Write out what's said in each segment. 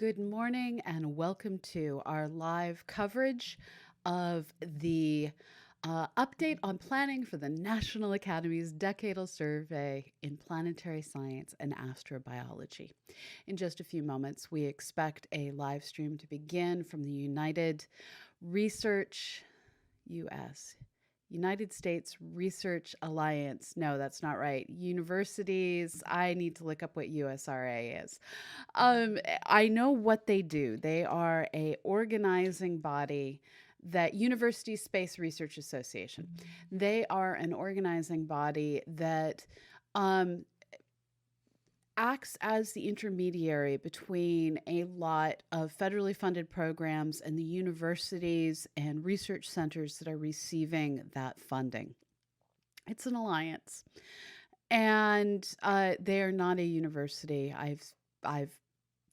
Good morning and welcome to our live coverage of the update on planning for the National Academies Decadal Survey in Planetary Science and Astrobiology. In just a few moments, we expect a live stream to begin from the United States Research Alliance. No, that's not right. Universities. I need to look up what USRA is. I know what they do. They are a organizing body that University Space Research Association. They are an organizing body that acts as the intermediary between a lot of federally funded programs and the universities and research centers that are receiving that funding. It's an alliance, and they are not a university. I've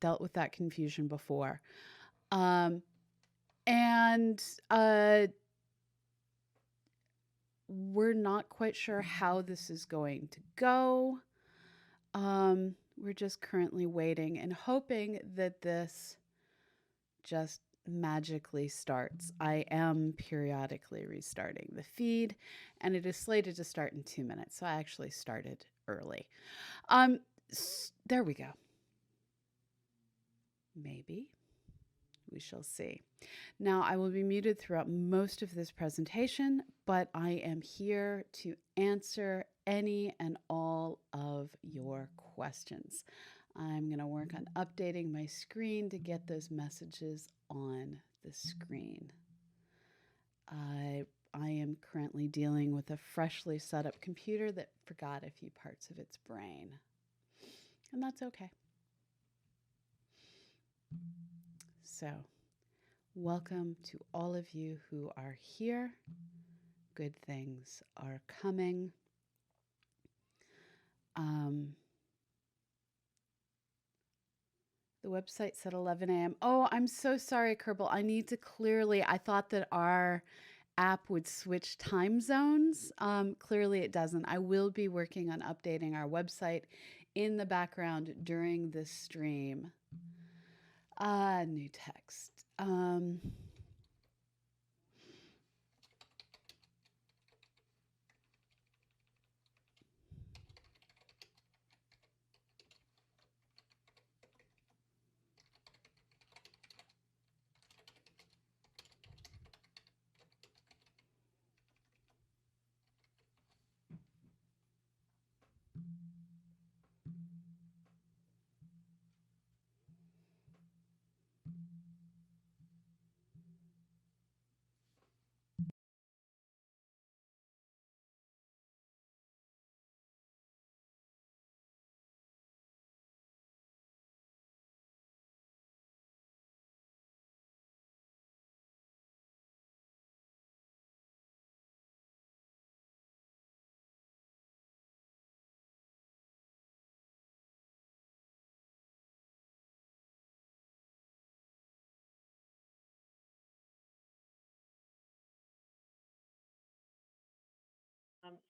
dealt with that confusion before. And we're not quite sure how this is going to go. We're just currently waiting and hoping that this just magically starts. I am periodically restarting the feed, and it is slated to start in 2 minutes. So I actually started early. There we go. Maybe. We shall see. Now, I will be muted throughout most of this presentation, but I am here to answer any and all of your questions. I'm going to work on updating my screen to get those messages on the screen. I am currently dealing with a freshly set up computer that forgot a few parts of its brain, and that's okay. So, welcome to all of you who are here. Good things are coming. The website said 11 a.m. Oh, I'm so sorry, Kerbal. I thought that our app would switch time zones. Clearly it doesn't. I will be working on updating our website in the background during this stream. New text.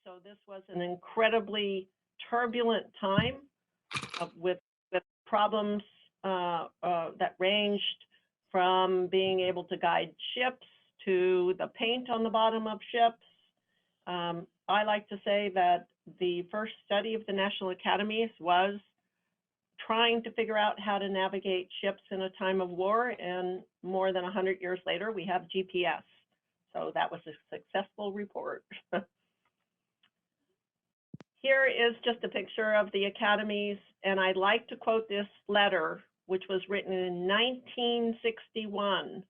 So this was an incredibly turbulent time with problems that ranged from being able to guide ships to the paint on the bottom of ships. I like to say that the first study of the National Academies was trying to figure out how to navigate ships in a time of war, and more than 100 years later, we have GPS. So that was a successful report. Here is just a picture of the academies, and I'd like to quote this letter, which was written in 1961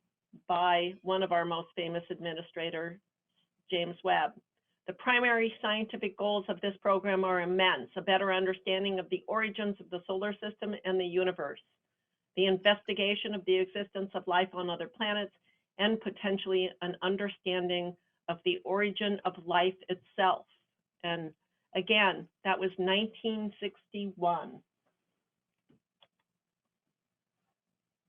by one of our most famous administrators, James Webb. The primary scientific goals of this program are immense: a better understanding of the origins of the solar system and the universe, the investigation of the existence of life on other planets, and potentially an understanding of the origin of life itself. And again, that was 1961.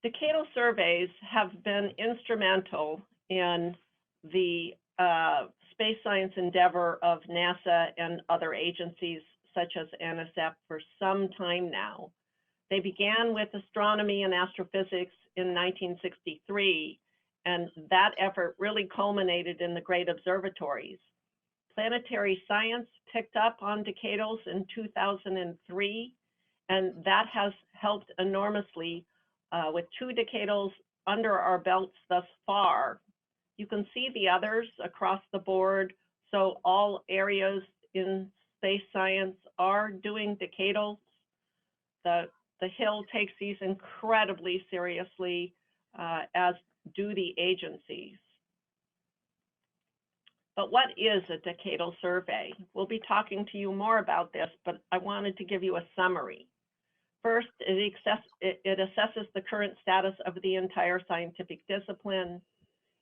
Decadal surveys have been instrumental in the space science endeavor of NASA and other agencies such as NSF for some time now. They began with astronomy and astrophysics in 1963, and that effort really culminated in the great observatories. Planetary science picked up on decadals in 2003, and that has helped enormously with 2 decadals under our belts thus far. You can see the others across the board, so all areas in space science are doing decadals. The Hill takes these incredibly seriously, as do the agencies. But what is a decadal survey? We'll be talking to you more about this, but I wanted to give you a summary. First, it assesses the current status of the entire scientific discipline.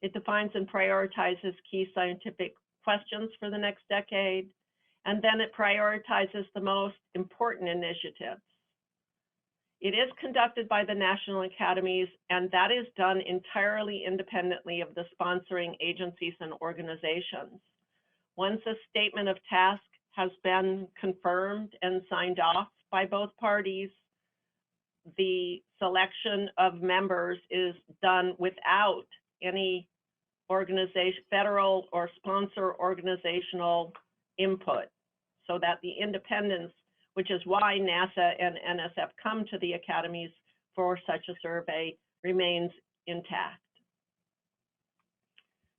It defines and prioritizes key scientific questions for the next decade, and then it prioritizes the most important initiatives. It is conducted by the National Academies, and that is done entirely independently of the sponsoring agencies and organizations. Once a statement of task has been confirmed and signed off by both parties, the selection of members is done without any organization, federal or sponsor organizational input, so that the independence, which is why NASA and NSF come to the academies for such a survey, remains intact.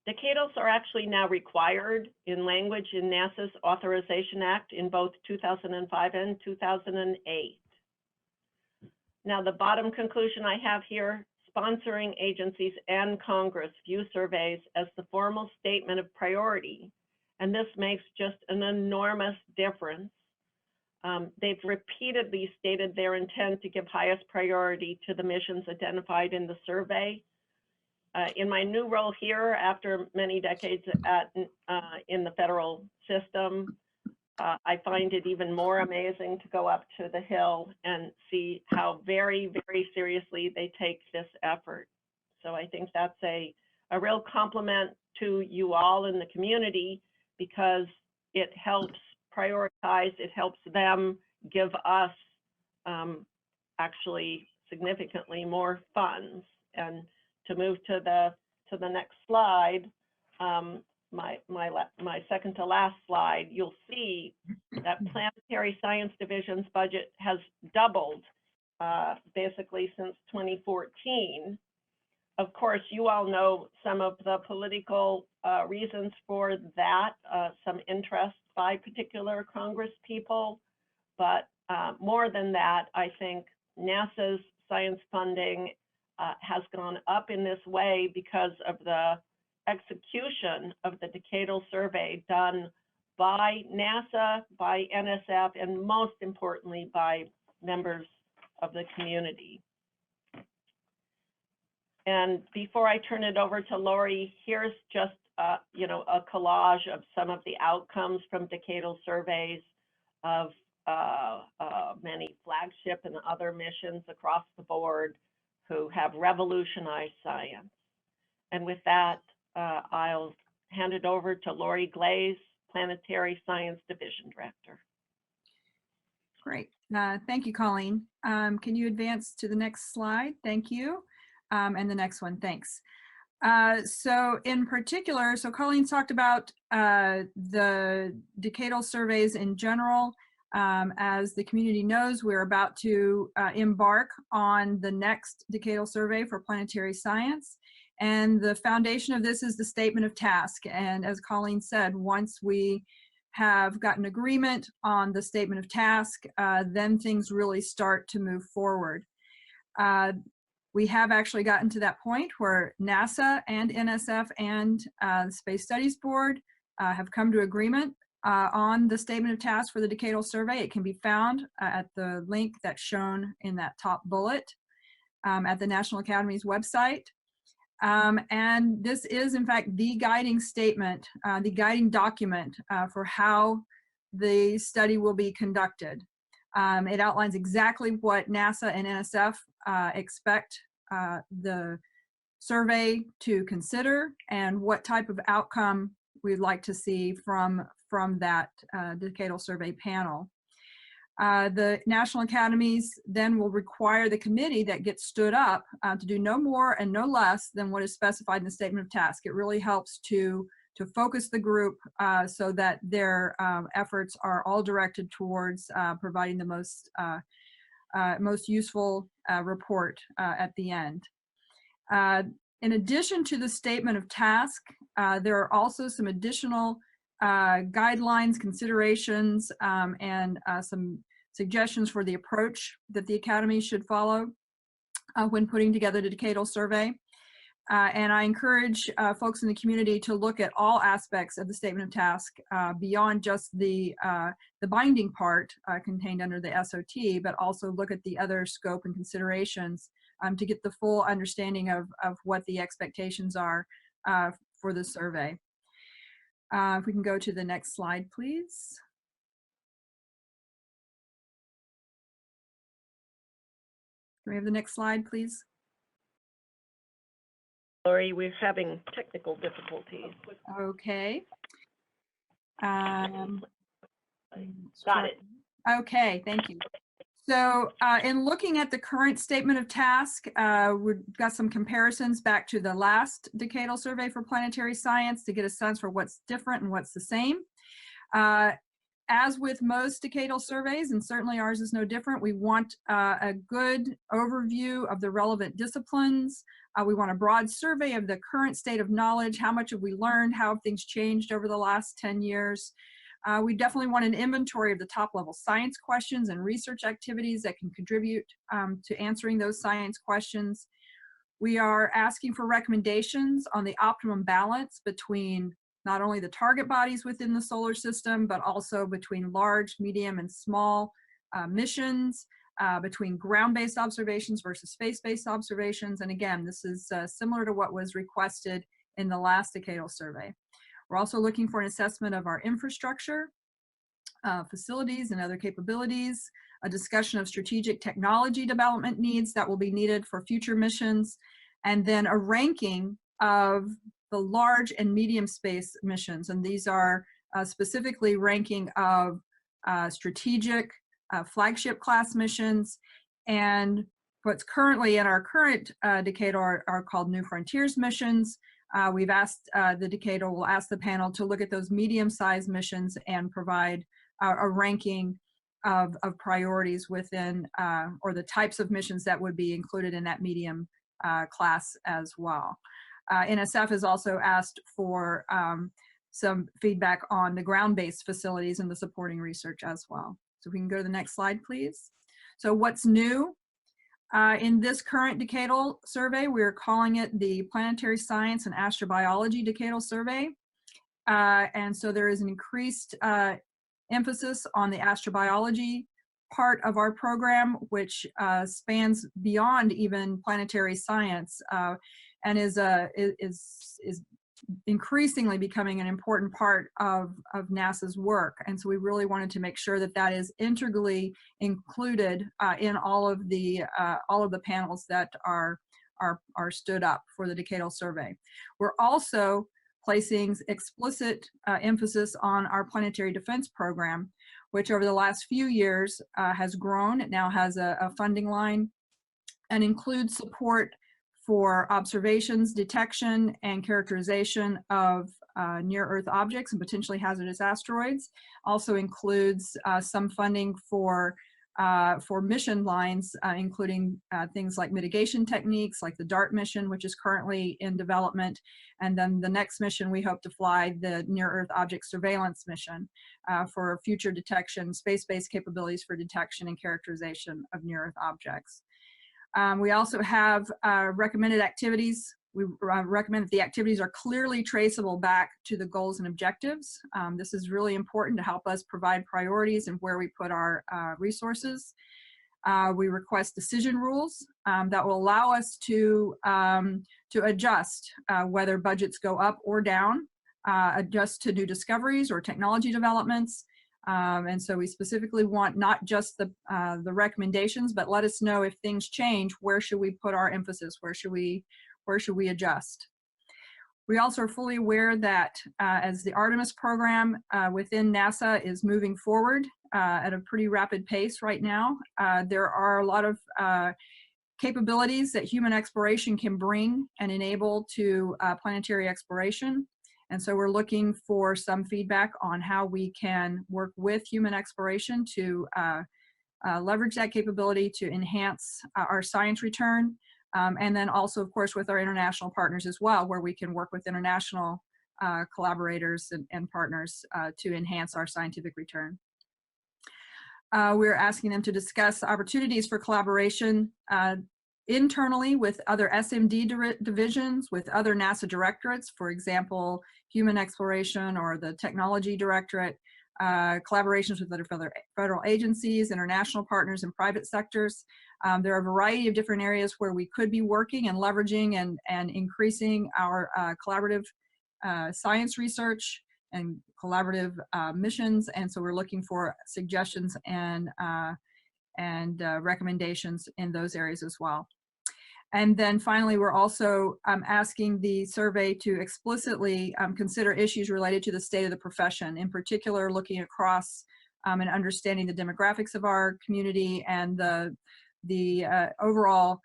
Decadals are actually now required in language in NASA's Authorization Act in both 2005 and 2008. Now, the bottom conclusion I have here, sponsoring agencies and Congress view surveys as the formal statement of priority, and this makes just an enormous difference. They've repeatedly stated their intent to give highest priority to the missions identified in the survey. In my new role here, after many decades in the federal system, I find it even more amazing to go up to the Hill and see how very, very seriously they take this effort. So I think that's a real compliment to you all in the community, because it helps prioritize, it helps them give us actually significantly more funds. And to move to the next slide, my second to last slide, you'll see that Planetary Science Division's budget has doubled basically since 2014. Of course, you all know some of the political reasons for that, some interest by particular Congress people, but more than that, I think NASA's science funding has gone up in this way because of the execution of the decadal survey done by NASA, by NSF, and most importantly, by members of the community. And before I turn it over to Lori, here's just a collage of some of the outcomes from decadal surveys of many flagship and other missions across the board who have revolutionized science. And with that, I'll hand it over to Lori Glaze, Planetary Science Division Director. Great. Thank you, Colleen. Can you advance to the next slide? Thank you. And the next one, thanks. So in particular, so Colleen talked about the decadal surveys in general. As the community knows, we're about to embark on the next decadal survey for planetary science. And the foundation of this is the statement of task. And as Colleen said, once we have gotten agreement on the statement of task, then things really start to move forward. We have actually gotten to that point where NASA and NSF and the Space Studies Board have come to agreement on the statement of task for the decadal survey. It can be found at the link that's shown in that top bullet at the National Academies website. And this is, in fact, the guiding statement, the guiding document for how the study will be conducted. It outlines exactly what NASA and NSF expect the survey to consider and what type of outcome we'd like to see from that decadal survey panel. The National Academies then will require the committee that gets stood up to do no more and no less than what is specified in the statement of task. It really helps to focus the group so that their efforts are all directed towards providing the most useful report at the end. In addition to the statement of task, there are also some additional guidelines, considerations, and some suggestions for the approach that the Academy should follow when putting together the decadal survey. And I encourage folks in the community to look at all aspects of the statement of task beyond just the binding part contained under the SOT, but also look at the other scope and considerations to get the full understanding of what the expectations are for the survey. If we can go to the next slide, please. Can we have the next slide, please? Lori, we're having technical difficulties. Okay. Got it. Okay, thank you. So in looking at the current statement of task, we've got some comparisons back to the last decadal survey for planetary science to get a sense for what's different and what's the same. As with most decadal surveys, and certainly ours is no different, we want a good overview of the relevant disciplines. We want a broad survey of the current state of knowledge. How much have we learned? How have things changed over the last 10 years? We definitely want an inventory of the top level science questions and research activities that can contribute to answering those science questions. We are asking for recommendations on the optimum balance between not only the target bodies within the solar system, but also between large, medium, and small missions, between ground-based observations versus space-based observations. And again, this is similar to what was requested in the last decadal survey. We're also looking for an assessment of our infrastructure, facilities, and other capabilities, a discussion of strategic technology development needs that will be needed for future missions, and then a ranking of the large and medium space missions. And these are specifically ranking of strategic flagship class missions, and what's currently in our current decadal are called New Frontiers missions. We've asked, the decadal will ask the panel to look at those medium-sized missions and provide a ranking of priorities within, or the types of missions that would be included in that medium class as well. NSF has also asked for some feedback on the ground-based facilities and the supporting research as well. So if we can go to the next slide, please. So what's new? In this current decadal survey, we're calling it the Planetary Science and Astrobiology Decadal Survey. And so there is an increased emphasis on the astrobiology part of our program, which spans beyond even planetary science and is increasingly becoming an important part of NASA's work. And so we really wanted to make sure that that is integrally included in all of the panels that are stood up for the decadal survey. We're also placing explicit emphasis on our planetary defense program, which over the last few years has grown. It now has a funding line and includes support for observations, detection, and characterization of near-Earth objects and potentially hazardous asteroids. Also includes some funding for mission lines, including things like mitigation techniques, like the DART mission, which is currently in development. And then the next mission we hope to fly, the Near-Earth Object Surveillance mission, for future detection, space-based capabilities for detection and characterization of near-Earth objects. We also have recommended activities. We recommend that the activities are clearly traceable back to the goals and objectives. This is really important to help us provide priorities and where we put our resources. We request decision rules that will allow us to adjust whether budgets go up or down, adjust to new discoveries or technology developments. And so we specifically want not just the recommendations, but let us know if things change, where should we put our emphasis, where should we adjust. We also are fully aware that as the Artemis program within NASA is moving forward, at a pretty rapid pace right now. There are a lot of capabilities that human exploration can bring and enable to planetary exploration. And so we're looking for some feedback on how we can work with human exploration to leverage that capability to enhance our science return. And then also, of course, with our international partners as well, where we can work with international collaborators and partners to enhance our scientific return. We're asking them to discuss opportunities for collaboration internally with other SMD divisions, with other NASA directorates, for example, Human Exploration or the Technology Directorate, collaborations with other federal agencies, international partners, and private sectors. There are a variety of different areas where we could be working and leveraging and increasing our collaborative science research and collaborative missions. And so we're looking for suggestions and recommendations in those areas as well. And then finally, we're also asking the survey to explicitly consider issues related to the state of the profession, in particular looking across and understanding the demographics of our community and the overall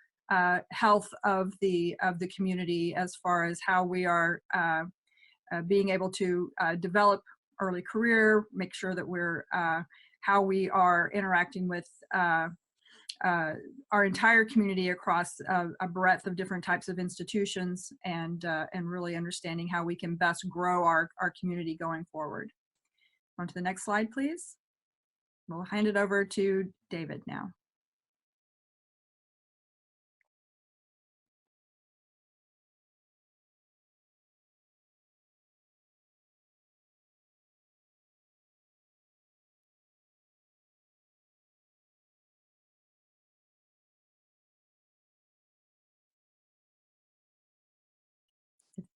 health of the community as far as how we are being able to develop early career, make sure that we're how we are interacting with our entire community across a breadth of different types of institutions, and really understanding how we can best grow our community going forward. On to the next slide, please. We'll hand it over to David now.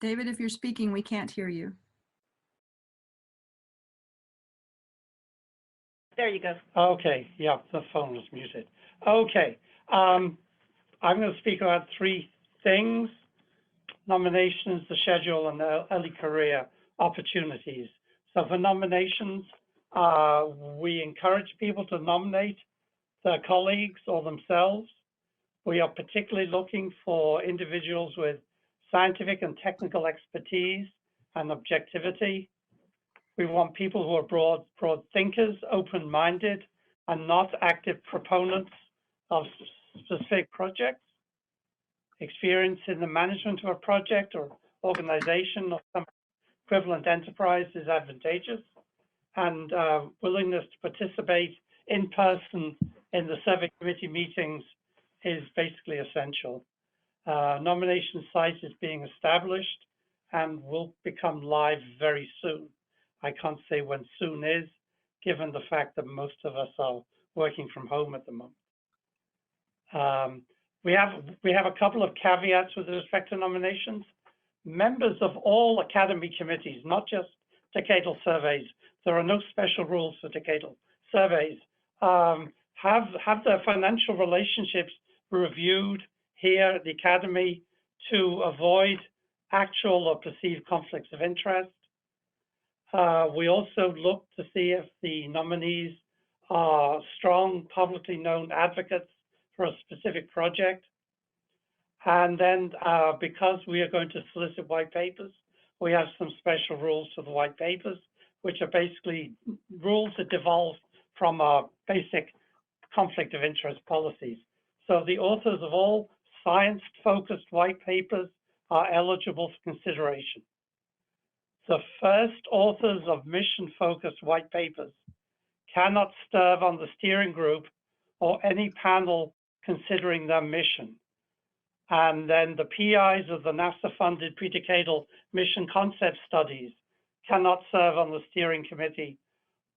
David, if you're speaking, we can't hear you. There you go. Okay, yeah, the phone was muted. Okay, I'm going to speak about three things: nominations, the schedule, and the early career opportunities. So for nominations, we encourage people to nominate their colleagues or themselves. We are particularly looking for individuals with scientific and technical expertise and objectivity. We want people who are broad thinkers, open-minded, and not active proponents of specific projects. Experience in the management of a project or organization or some equivalent enterprise is advantageous, and willingness to participate in person in the survey committee meetings is basically essential. Nomination site is being established and will become live very soon. I can't say when soon is, given the fact that most of us are working from home at the moment. We have a couple of caveats with respect to nominations. Members of all academy committees, not just decadal surveys, there are no special rules for decadal surveys, have their financial relationships reviewed here at the Academy to avoid actual or perceived conflicts of interest. We also look to see if the nominees are strong, publicly known advocates for a specific project. And then because we are going to solicit white papers, we have some special rules for the white papers, which are basically rules that devolve from our basic conflict of interest policies. So the authors of all science-focused white papers are eligible for consideration. The first authors of mission-focused white papers cannot serve on the steering group or any panel considering their mission. And then the PIs of the NASA-funded predecadal mission concept studies cannot serve on the steering committee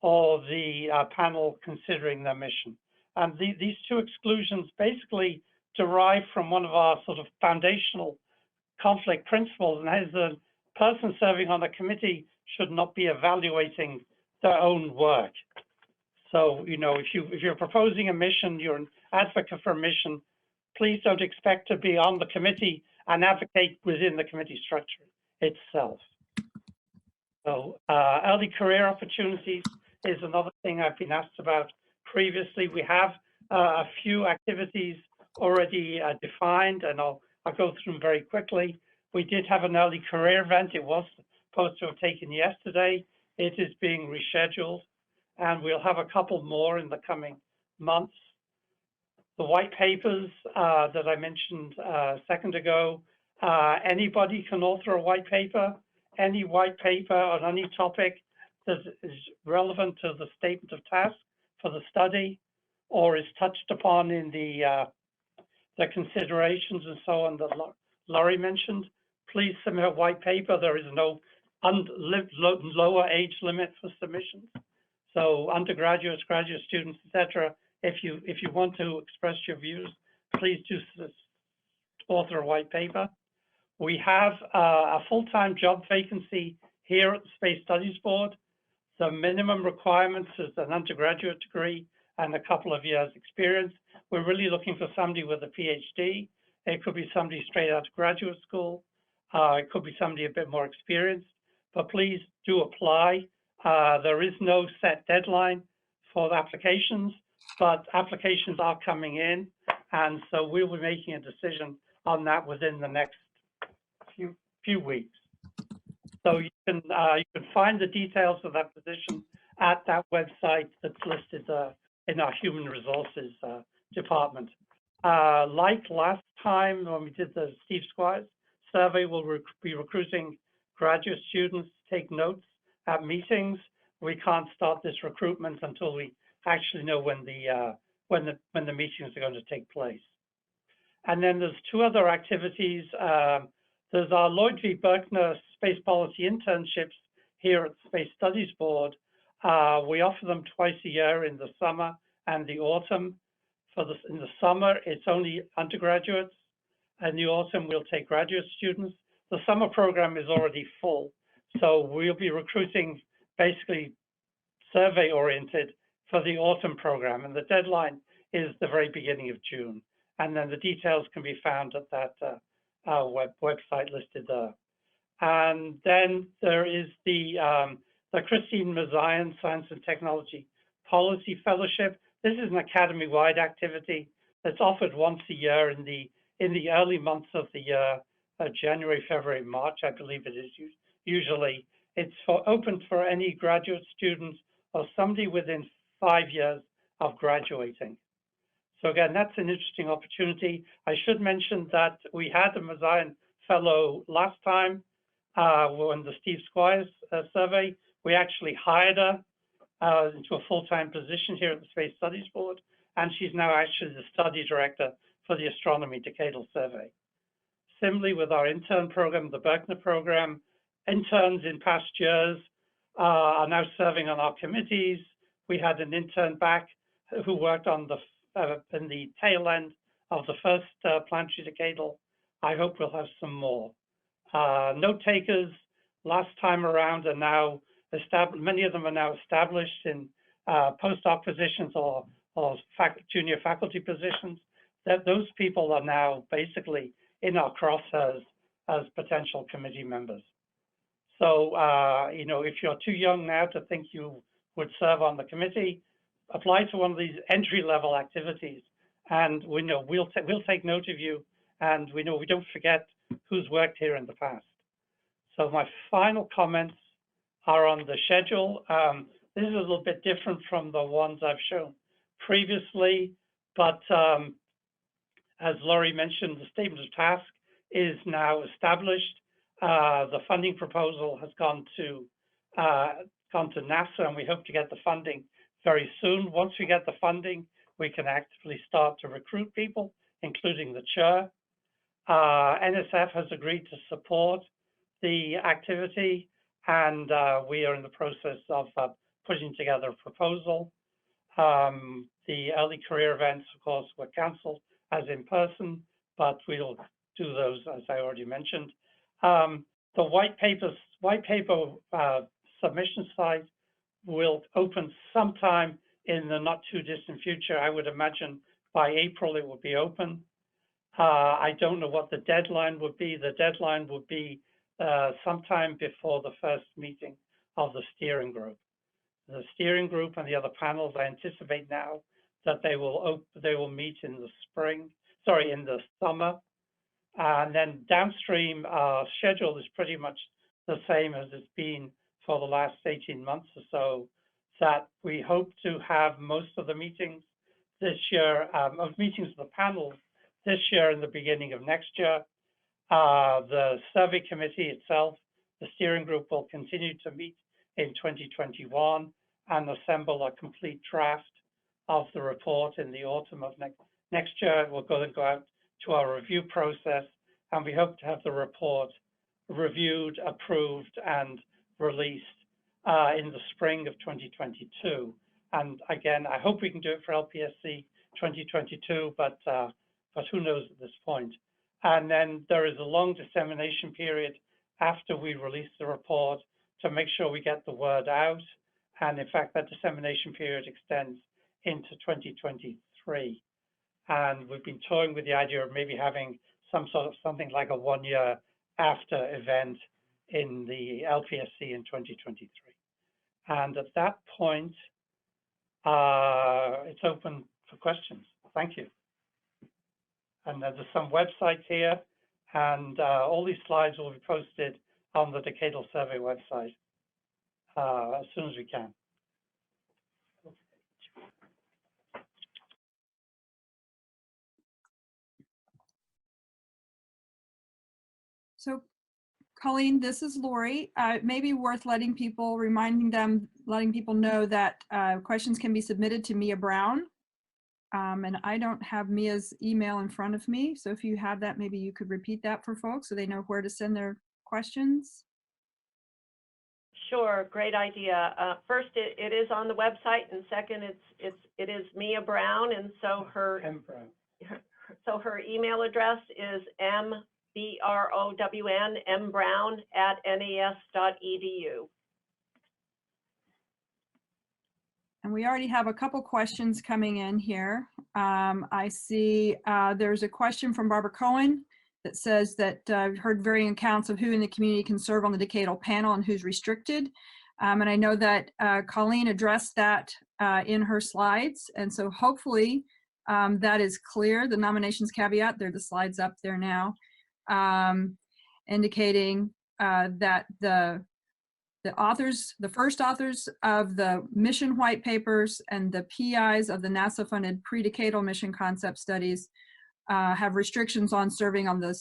or the panel considering their mission. And these two exclusions basically derive from one of our sort of foundational conflict principles, and that is the person serving on a committee should not be evaluating their own work. So, you know, if you're proposing a mission, you're an advocate for a mission, please don't expect to be on the committee and advocate within the committee structure itself. So early career opportunities, is another thing I've been asked about previously. We have a few activities already defined, and I'll go through them very quickly. We did have an early career event. It was supposed to have taken yesterday. It is being rescheduled, and we'll have a couple more in the coming months. The white papers that I mentioned a second ago, anybody can author a white paper. Any white paper on any topic that is relevant to the statement of task for the study or is touched upon in the considerations and so on that Laurie mentioned, please submit a white paper. There is no lower age limit for submissions. So undergraduates, graduate students, etc., if you want to express your views, please do author a white paper. We have a full-time job vacancy here at the Space Studies Board. The minimum requirements is an undergraduate degree and a couple of years experience. We're really looking for somebody with a PhD. It could be somebody straight out of graduate school. It could be somebody a bit more experienced, but please do apply. There is no set deadline for the applications, but applications are coming in, and so we'll be making a decision on that within the next few weeks. So you can find the details of that position at that website that's listed in our Human Resources department. Like last time when we did the Steve Squires survey, we'll be recruiting graduate students to take notes at meetings. We can't start this recruitment until we actually know when the meetings are going to take place. And then there's two other activities. There's our Lloyd V. Berkner Space Policy internships here at the Space Studies Board. We offer them twice a year in the summer and the autumn. In the summer, it's only undergraduates. In the autumn, we'll take graduate students. The summer program is already full, so we'll be recruiting basically survey-oriented for the autumn program, and the deadline is the very beginning of June. And then the details can be found at that website listed there. And then there is the Christine Mazayan Science and Technology Policy Fellowship. This is an academy-wide activity that's offered once a year in the early months of the year, January, February, March, I believe it is usually. It's open for any graduate students or somebody within 5 years of graduating. So again, that's an interesting opportunity. I should mention that we had a Mazayan Fellow last time when the Steve Squires survey. We actually hired her into a full-time position here at the Space Studies Board, and she's now actually the study director for the Astronomy Decadal Survey. Similarly, with our intern program, the Berkner program, interns in past years are now serving on our committees. We had an intern back who worked on in the tail end of the first planetary decadal. I hope we'll have some more. Note takers last time around are now established. Many of them are now established in postdoc positions or junior faculty positions. Those people are now basically in our crosshairs as potential committee members. So, if you're too young now to think you would serve on the committee, apply to one of these entry-level activities, and we'll take note of you, and we don't forget who's worked here in the past. So my final comments are on the schedule. This is a little bit different from the ones I've shown previously, but as Laurie mentioned, the statement of task is now established. The funding proposal has gone to NASA, and we hope to get the funding very soon. Once we get the funding, we can actively start to recruit people, including the chair. NSF has agreed to support the activity, and we are in the process of putting together a proposal. The early career events, of course, were canceled as in person, but we'll do those, as I already mentioned. The white paper submission site will open sometime in the not too distant future. I would imagine by April it will be open. I don't know what the deadline would be. The deadline would be sometime before the first meeting of the steering group. the steering group and the other panels, I anticipate now that they will meet in the in the summer. And then downstream, our schedule is pretty much the same as it's been for the last 18 months or so, that we hope to have most of the meetings this year, meetings of the panels this year and the beginning of next year. The survey committee itself, the steering group, will continue to meet in 2021 and assemble a complete draft of the report in the autumn of next year. We're going to go out to our review process, and we hope to have the report reviewed, approved, and released in the spring of 2022. And again, I hope we can do it for LPSC 2022, but who knows at this point. And then there is a long dissemination period after we release the report to make sure we get the word out. And in fact, that dissemination period extends into 2023. And we've been toying with the idea of maybe having something like a 1 year after event in the LPSC in 2023. And at that point, it's open for questions. Thank you. And there's some websites here, and all these slides will be posted on the Decadal Survey website as soon as we can. So, Colleen, this is Lori. It may be worth letting people know that questions can be submitted to Mia Brown. And I don't have Mia's email in front of me. So if you have that, maybe you could repeat that for folks so they know where to send their questions. Sure, great idea. First, it is on the website, and second, it is Mia Brown, and so her email address is mbrown@nas.edu. And we already have a couple questions coming in here. I see there's a question from Barbara Cohen that says that I've heard varying accounts of who in the community can serve on the decadal panel and who's restricted. And I know that Colleen addressed that in her slides. And so hopefully that is clear. The nominations caveat, there are the slides up there now, indicating that the first authors of the mission white papers and the PIs of the NASA-funded pre-decadal mission concept studies have restrictions on serving on the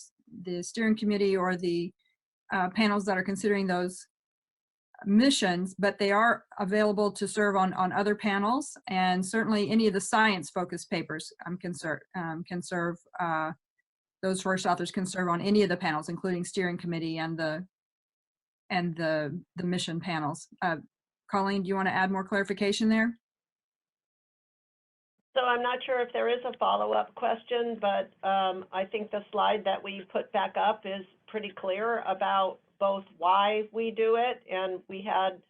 steering committee or the panels that are considering those missions, but they are available to serve on other panels, and certainly any of the science-focused papers can serve. Those first authors can serve on any of the panels, including steering committee and the mission panels. Colleen, do you want to add more clarification there? So I'm not sure if there is a follow-up question, but I think the slide that we put back up is pretty clear about both why we do it, and we had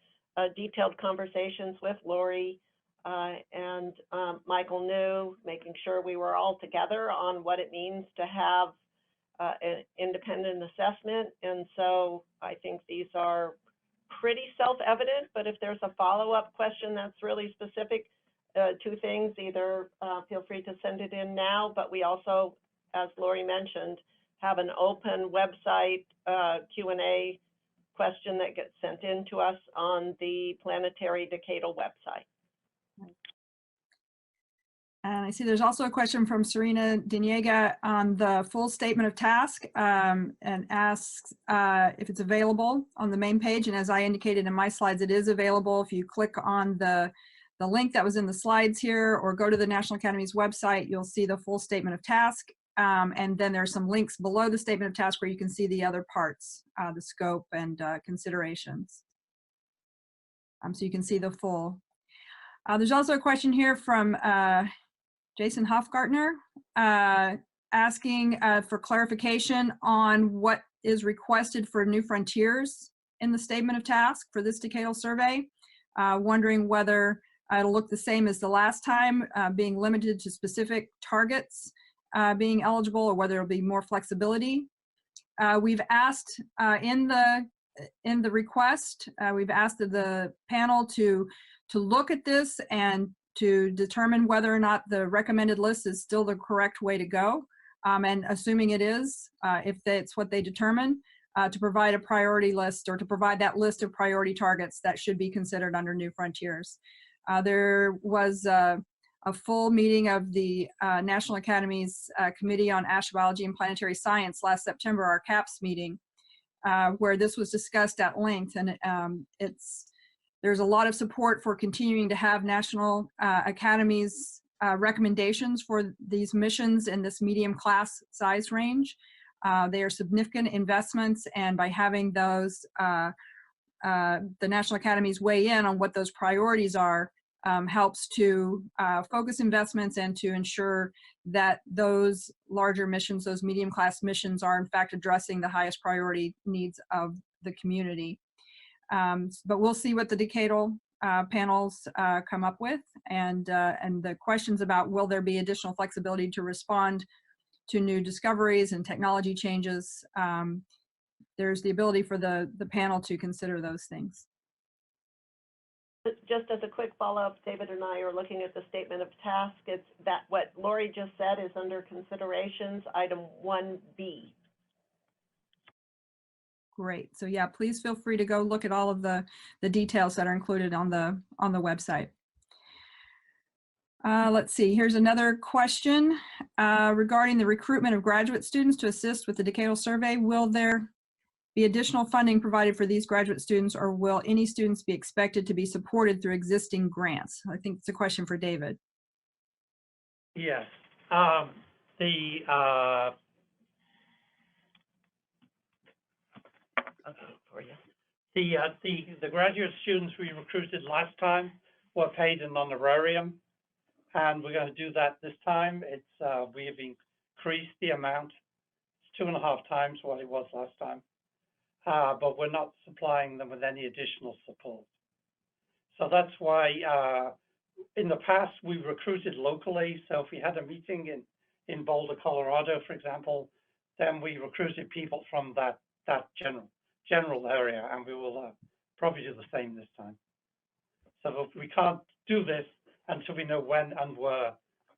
detailed conversations with Lori and Michael New, making sure we were all together on what it means to have an independent assessment. And so I think these are pretty self-evident, but if there's a follow-up question that's really specific to things, either feel free to send it in now, but we also, as Lori mentioned, have an open website Q&A question that gets sent in to us on the Planetary Decadal website. And I see there's also a question from Serena Diniega on the full statement of task, and asks if it's available on the main page. And as I indicated in my slides, it is available. If you click on the link that was in the slides here or go to the National Academies website, you'll see the full statement of task. And then there's some links below the statement of task where you can see the other parts, the scope and considerations. So you can see the full. There's also a question here from Jason Hofgartner asking for clarification on what is requested for New Frontiers in the statement of task for this decadal survey, wondering whether it'll look the same as the last time, being limited to specific targets being eligible, or whether there'll be more flexibility. We've asked in the request, we've asked the panel to to look at this and to determine whether or not the recommended list is still the correct way to go. And assuming it is, if that's what they determine, to provide a priority list or to provide that list of priority targets that should be considered under New Frontiers. There was a full meeting of the National Academies Committee on Astrobiology and Planetary Science last September, our CAPS meeting, where this was discussed at length. And there's a lot of support for continuing to have National Academies recommendations for these missions in this medium class size range. They are significant investments, and by having those, the National Academies weigh in on what those priorities are, helps to focus investments and to ensure that those larger missions, those medium class missions, are in fact addressing the highest priority needs of the community. But we'll see what the decadal panels come up with, and the questions about will there be additional flexibility to respond to new discoveries and technology changes. There's the ability for the panel to consider those things. Just as a quick follow-up, David and I are looking at the statement of task. It's that what Lori just said is under considerations, item 1B. Great. So yeah, please feel free to go look at all of the details that are included on the website. Let's see, here's another question regarding the recruitment of graduate students to assist with the decadal survey. Will there be additional funding provided for these graduate students, or will any students be expected to be supported through existing grants? I think it's a question for David. Yes. The graduate students we recruited last time were paid an honorarium, and we're going to do that this time. We have increased the amount. It's 2.5 times what it was last time, but we're not supplying them with any additional support. So that's why in the past we recruited locally. So if we had a meeting in Boulder, Colorado, for example, then we recruited people from that general area, and we will probably do the same this time. So we can't do this until we know when and where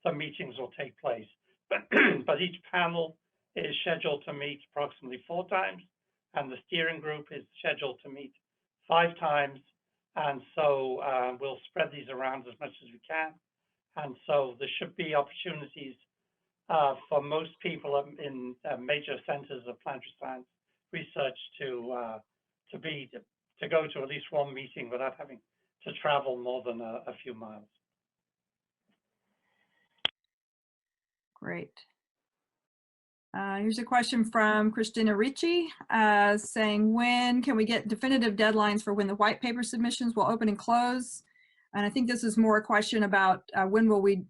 the meetings will take place. But each panel is scheduled to meet approximately 4 times, and the steering group is scheduled to meet 5 times. And so we'll spread these around as much as we can. And so there should be opportunities for most people in major centers of planetary science research to go to at least one meeting without having to travel more than a few miles. Great. Here's a question from Christina Ricci saying, when can we get definitive deadlines for when the white paper submissions will open and close? And I think this is more a question about when will you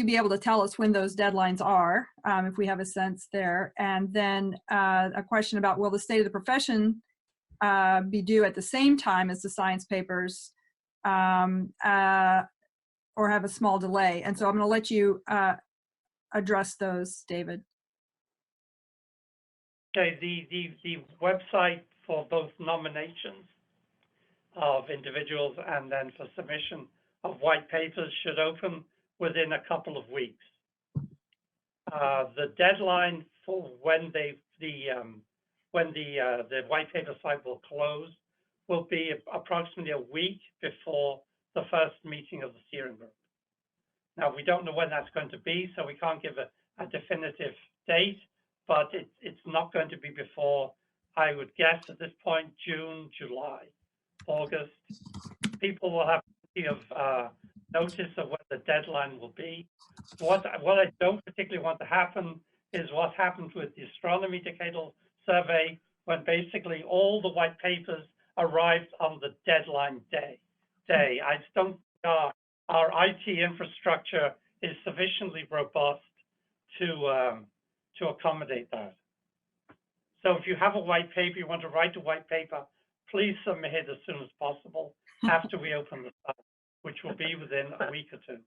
be able to tell us when those deadlines are, if we have a sense there. And then a question about, will the state of the profession be due at the same time as the science papers, or have a small delay? And so I'm going to let you address those, David. Okay, the website for both nominations of individuals and then for submission of white papers should open within a couple of weeks. The deadline for when the white paper site will close will be approximately a week before the first meeting of the steering group. Now, we don't know when that's going to be, so we can't give a definitive date, but it's not going to be before, I would guess at this point, June, July, August. People will have plenty of notice of what the deadline will be. What I don't particularly want to happen is what happened with the astronomy decadal survey, when basically all the white papers arrived on the deadline day. I just don't think our IT infrastructure is sufficiently robust to accommodate that. So if you have a white paper, you want to write a white paper, please submit it as soon as possible after we open the site, which will be within a week or 2.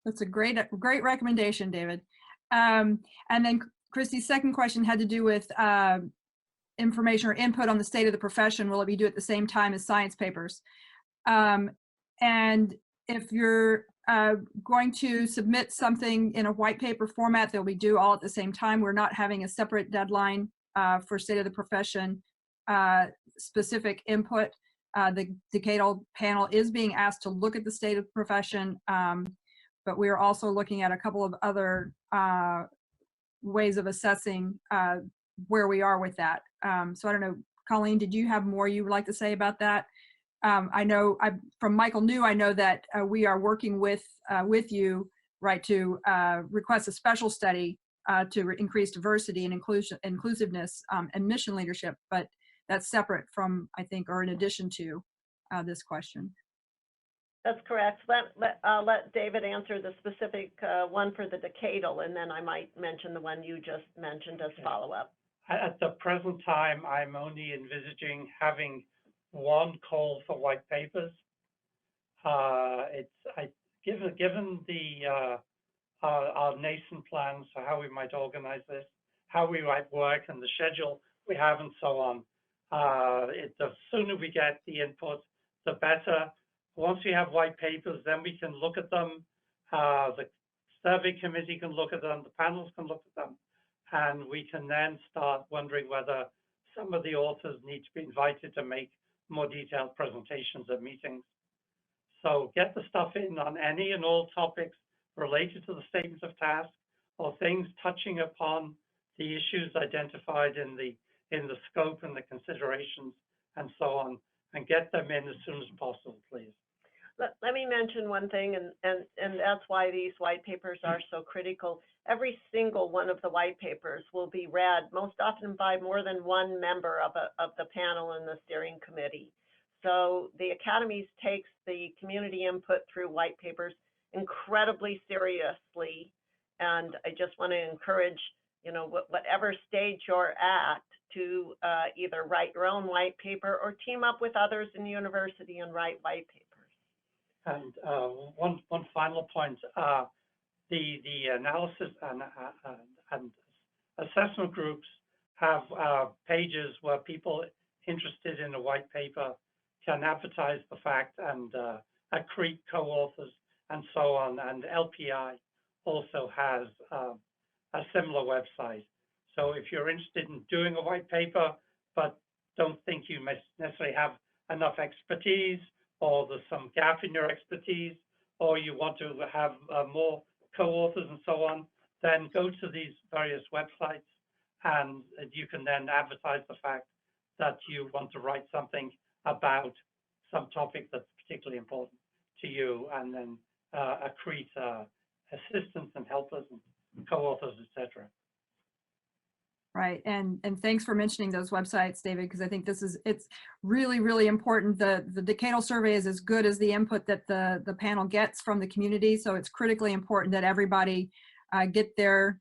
That's a great recommendation, David. And then Christy's second question had to do with information or input on the state of the profession. Will it be due at the same time as science papers? And if you're going to submit something in a white paper format, they'll be due all at the same time. We're not having a separate deadline for state of the profession specific input. The decadal panel is being asked to look at the state of the profession, but we are also looking at a couple of other ways of assessing where we are with that. So I don't know, Colleen, did you have more you would like to say about that? I know from Michael New, I know that we are working with you, right, to request a special study to increase diversity and inclusiveness and mission leadership, but that's separate from, I think, or in addition to this question. That's correct. I'll let David answer the specific one for the decadal, and then I might mention the one you just mentioned as follow-up. At the present time, I'm only envisaging having one call for white papers. Given the our nascent plans for how we might organize this, how we might work, and the schedule we have, and so on, the sooner we get the input, the better. Once we have white papers, then we can look at them. The survey committee can look at them. The panels can look at them, and we can then start wondering whether some of the authors need to be invited to make more detailed presentations at meetings. So get the stuff in on any and all topics related to the statement of task, or things touching upon the issues identified in the scope and the considerations and so on, and get them in as soon as possible, please. Let me mention one thing, and that's why these white papers are so critical. Every single one of the white papers will be read most often by more than one member of the panel and the steering committee. So the Academies takes the community input through white papers incredibly seriously, and I just want to encourage, you know, whatever stage you're at, to either write your own white paper or team up with others in the university and write white papers. And one final point, the analysis and assessment groups have pages where people interested in a white paper can advertise the fact and accrete co-authors and so on. And LPI also has a similar website. So if you're interested in doing a white paper, but don't think you necessarily have enough expertise, or there's some gap in your expertise, or you want to have more co-authors and so on, then go to these various websites, and you can then advertise the fact that you want to write something about some topic that's particularly important to you, and then accrete assistants and helpers and co-authors, etc. Right, and thanks for mentioning those websites, David, because I think it's really, really important. The decadal survey is as good as the input that the panel gets from the community, so it's critically important that everybody get their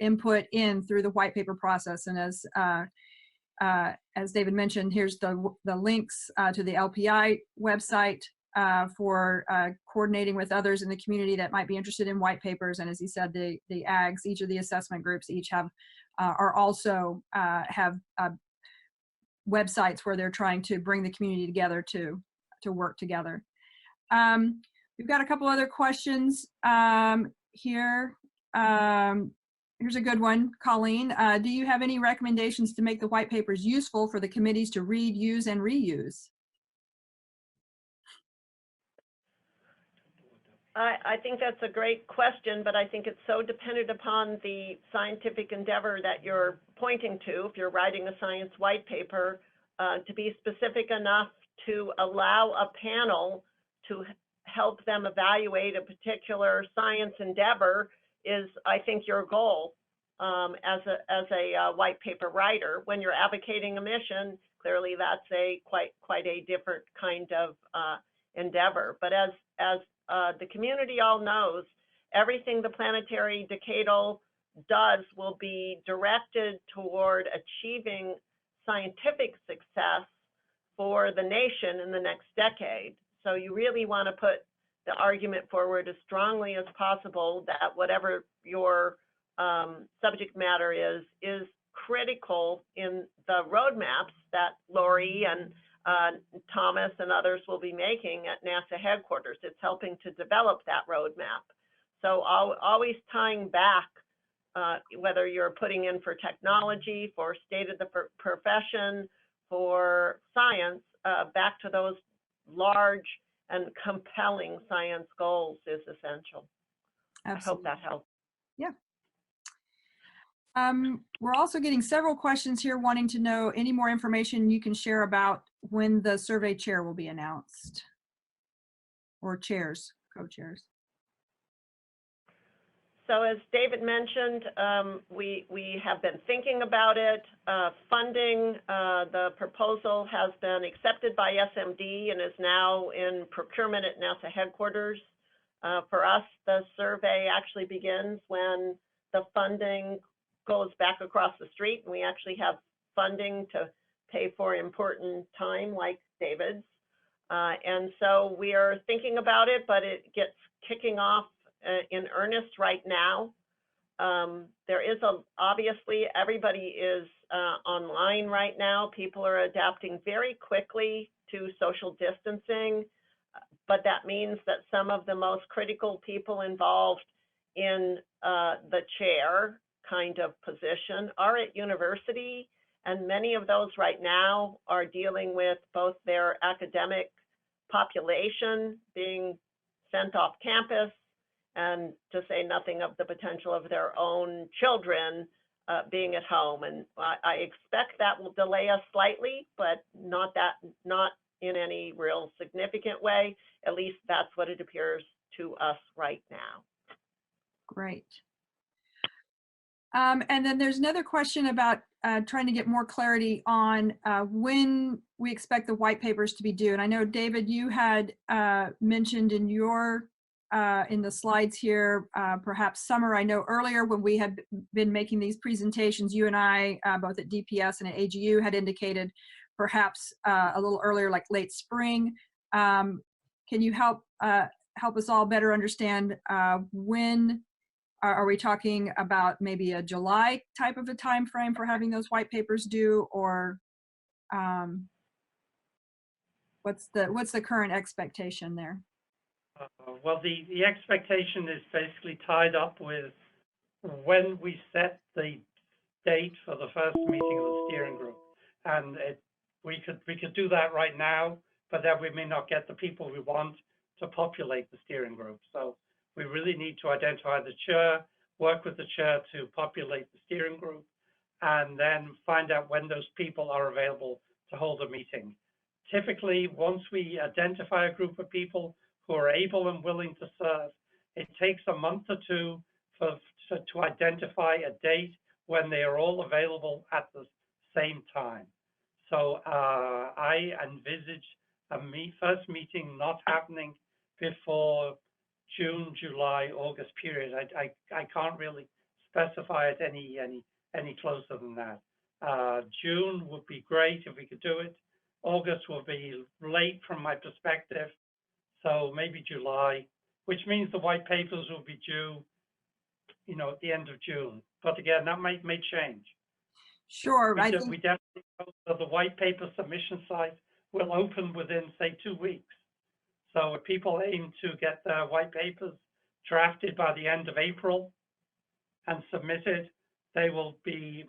input in through the white paper process. And as David mentioned, here's the links to the LPI website for coordinating with others in the community that might be interested in white papers. And as he said, the AGs, each of the assessment groups, each have are also have websites where they're trying to bring the community together to work together. We've got a couple other questions here. Here's a good one, Colleen. Do you have any recommendations to make the white papers useful for the committees to read, use, and reuse? I think that's a great question, but I think it's so dependent upon the scientific endeavor that you're pointing to. If you're writing a science white paper, to be specific enough to allow a panel to help them evaluate a particular science endeavor is, I think, your goal as a white paper writer. When you're advocating a mission, clearly that's quite a different kind of endeavor. But as the community all knows, everything the planetary decadal does will be directed toward achieving scientific success for the nation in the next decade. So you really want to put the argument forward as strongly as possible that whatever your subject matter is critical in the roadmaps that Lori and Thomas and others will be making at NASA headquarters. It's helping to develop that roadmap. So always tying back, whether you're putting in for technology, for state of the profession, for science, back to those large and compelling science goals is essential. Absolutely. I hope that helps. Yeah. We're also getting several questions here wanting to know any more information you can share about when the survey chair will be announced, or chairs, co-chairs. So as David mentioned, we have been thinking about it. Funding, the proposal has been accepted by SMD and is now in procurement at NASA headquarters. For us, the survey actually begins when the funding goes back across the street, and we actually have funding to pay for important time like David's. And so we are thinking about it, but it gets kicking off in earnest right now. There is obviously everybody is online right now. People are adapting very quickly to social distancing, but that means that some of the most critical people involved in the chair kind of position are at university, and many of those right now are dealing with both their academic population being sent off campus, and to say nothing of the potential of their own children being at home. And I expect that will delay us slightly, but not in any real significant way. At least that's what it appears to us right now. Great. And then there's another question about trying to get more clarity on when we expect the white papers to be due. And I know, David, you had mentioned in your in the slides here, perhaps summer. I know earlier when we had been making these presentations, you and I, both at DPS and at AGU, had indicated perhaps a little earlier, like late spring. Can you help us all better understand when are we talking about? Maybe a July type of a time frame for having those white papers due, or what's the current expectation there? Well, the expectation is basically tied up with when we set the date for the first meeting of the steering group, and we could do that right now, but then we may not get the people we want to populate the steering group. So we really need to identify the chair, work with the chair to populate the steering group, and then find out when those people are available to hold a meeting. Typically, once we identify a group of people who are able and willing to serve, it takes a month or two to identify a date when they are all available at the same time. So I envisage a first meeting not happening before June, July, August period. I can't really specify it any closer than that. June would be great if we could do it. August will be late from my perspective. So maybe July, which means the white papers will be due, at the end of June. But again, that may change. Sure. We definitely hope that the white paper submission site will open within, say, 2 weeks. So if people aim to get their white papers drafted by the end of April and submitted, we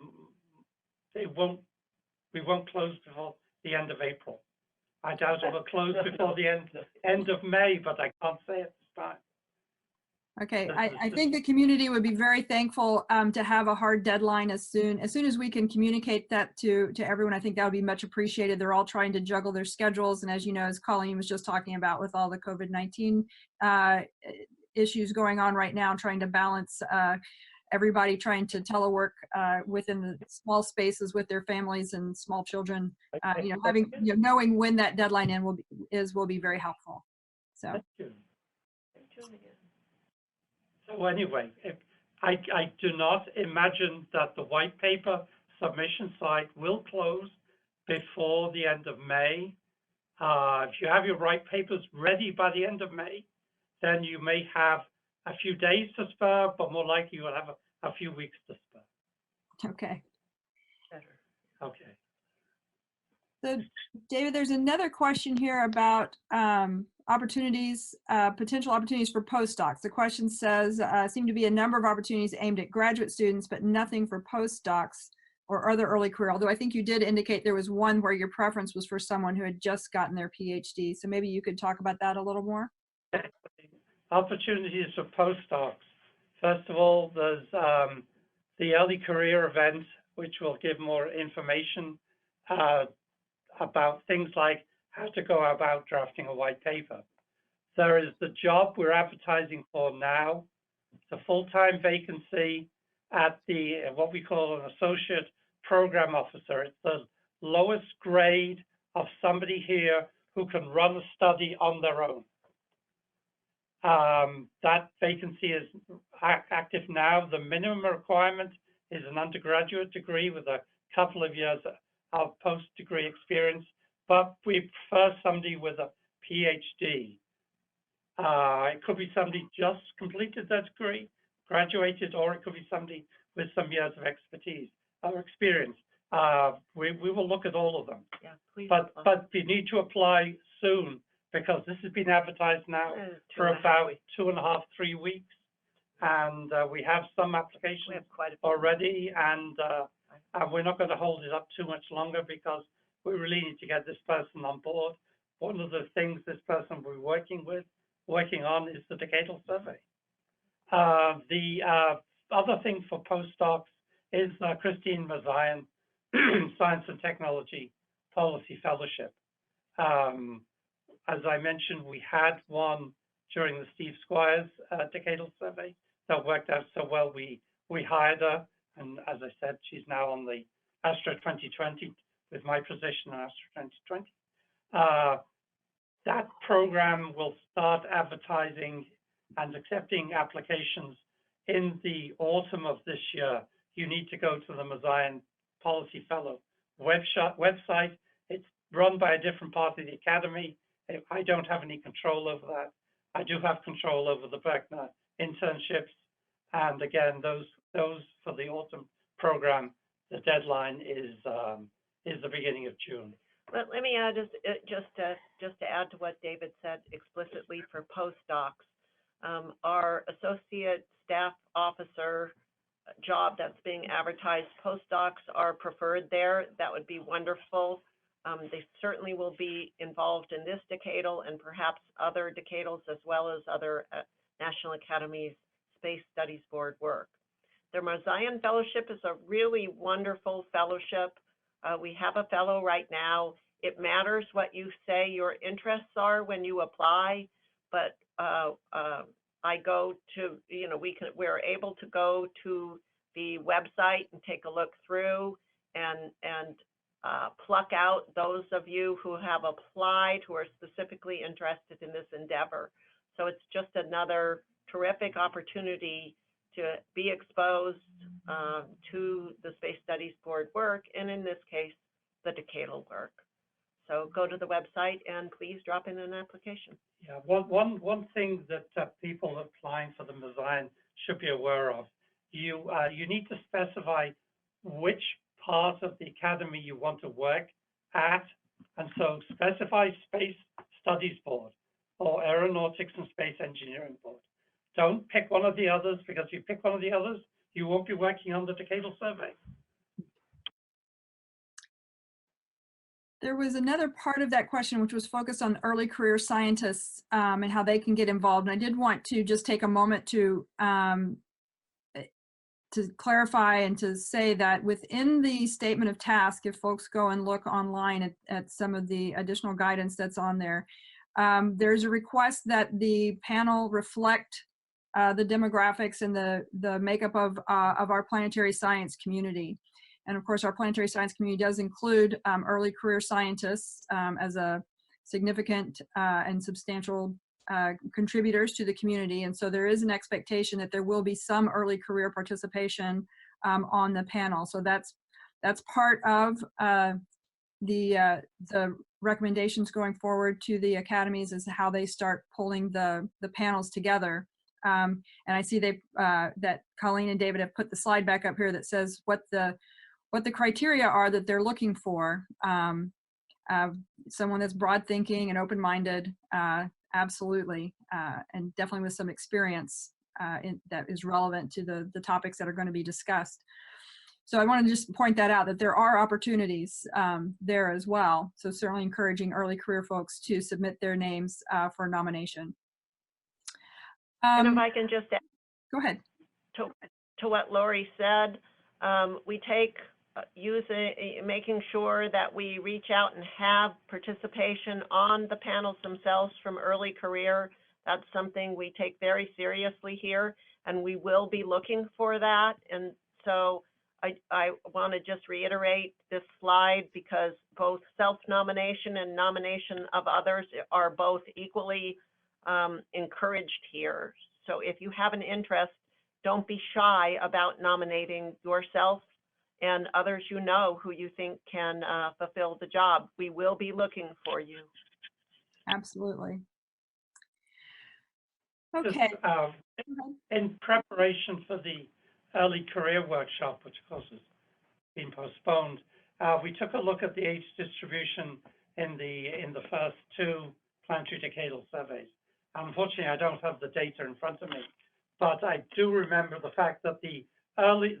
won't close before the end of April. I doubt it will close before the end of May, but I can't say at this time. Okay, I think the community would be very thankful to have a hard deadline as soon as we can communicate that to everyone. I think that would be much appreciated. They're all trying to juggle their schedules, and as you know, as Colleen was just talking about, with all the COVID-19 issues going on right now, trying to balance everybody trying to telework within the small spaces with their families and small children. Knowing when that deadline will be very helpful. So. So anyway, I do not imagine that the white paper submission site will close before the end of May. If you have your white papers ready by the end of May, then you may have a few days to spare, but more likely you will have a few weeks to spare. Okay. Better. Okay. So, David, there's another question here about opportunities, potential opportunities for postdocs. The question says, seem to be a number of opportunities aimed at graduate students, but nothing for postdocs or other early career. Although I think you did indicate there was one where your preference was for someone who had just gotten their PhD. So maybe you could talk about that a little more. Opportunities for postdocs. First of all, there's the early career event, which will give more information about things like how to go about drafting a white paper. There is the job we're advertising for now. It's a full-time vacancy at the what we call an associate program officer. It's the lowest grade of somebody here who can run a study on their own. That vacancy is active now. The minimum requirement is an undergraduate degree with a couple of years of post-degree experience, but we prefer somebody with a PhD. It could be somebody just completed that degree, graduated, or it could be somebody with some years of expertise or experience. We will look at all of them. Yeah, please. But you need to apply soon, because this has been advertised now for about 2.5, 3 weeks. And we have some applications already, and we're not going to hold it up too much longer because we really need to get this person on board. One of the things this person will be working on is the decadal survey. The other thing for postdocs is Christine Mazayan Science and Technology Policy Fellowship. As I mentioned, we had one during the Steve Squires decadal survey that worked out so well. We hired her, and as I said, she's now on the Astra 2020 with my position on Astra 2020. That program will start advertising and accepting applications in the autumn of this year. You need to go to the Mazayan Policy Fellow website. It's run by a different part of the Academy. I don't have any control over that. I do have control over the Berkner internships. And again, those for the autumn program, the deadline is the beginning of June. Let me add just to add to what David said explicitly for postdocs. Our associate staff officer job that's being advertised, postdocs are preferred there. That would be wonderful. They certainly will be involved in this decadal and perhaps other decadals, as well as other National Academies Space Studies Board work. The Mazayan Fellowship is a really wonderful fellowship. We have a fellow right now. It matters what you say your interests are when you apply, but I go to, we're able to go to the website and take a look through and pluck out those of you who have applied, who are specifically interested in this endeavor. So it's just another terrific opportunity to be exposed to the Space Studies Board work, and in this case, the decadal work. So go to the website and please drop in an application. Yeah, one thing that people applying for the Mazayan should be aware of, you need to specify which part of the Academy you want to work at, and so specify Space Studies Board or Aeronautics and Space Engineering Board. Don't pick one of the others, because if you pick one of the others, you won't be working on the decadal survey. There was another part of that question which was focused on early career scientists and how they can get involved. And I did want to just take a moment to clarify and to say that within the statement of task, if folks go and look online at some of the additional guidance that's on there, there's a request that the panel reflect the demographics and the makeup of our planetary science community. And of course, our planetary science community does include early career scientists as a significant and substantial contributors to the community. And so there is an expectation that there will be some early career participation on the panel. So that's part of the recommendations going forward to the academies as to how they start pulling the panels together. And I see that Colleen and David have put the slide back up here that says what the criteria are that they're looking for. someone that's broad thinking and open-minded, absolutely, and definitely with some experience that is relevant to the topics that are going to be discussed. So I want to just point that out, that there are opportunities there as well. So certainly encouraging early career folks to submit their names for nomination. And if I can just add Go ahead. to what Lori said, we take making sure that we reach out and have participation on the panels themselves from early career. That's something we take very seriously here, and we will be looking for that. And so I want to just reiterate this slide, because both self-nomination and nomination of others are both equally encouraged here. So if you have an interest, don't be shy about nominating yourself and others you know who you think can fulfill the job. We will be looking for you. Absolutely. Just, Okay. in preparation for the early career workshop, which of course has been postponed, we took a look at the age distribution in the first two planetary decadal surveys. Unfortunately, I don't have the data in front of me, but I do remember the fact that the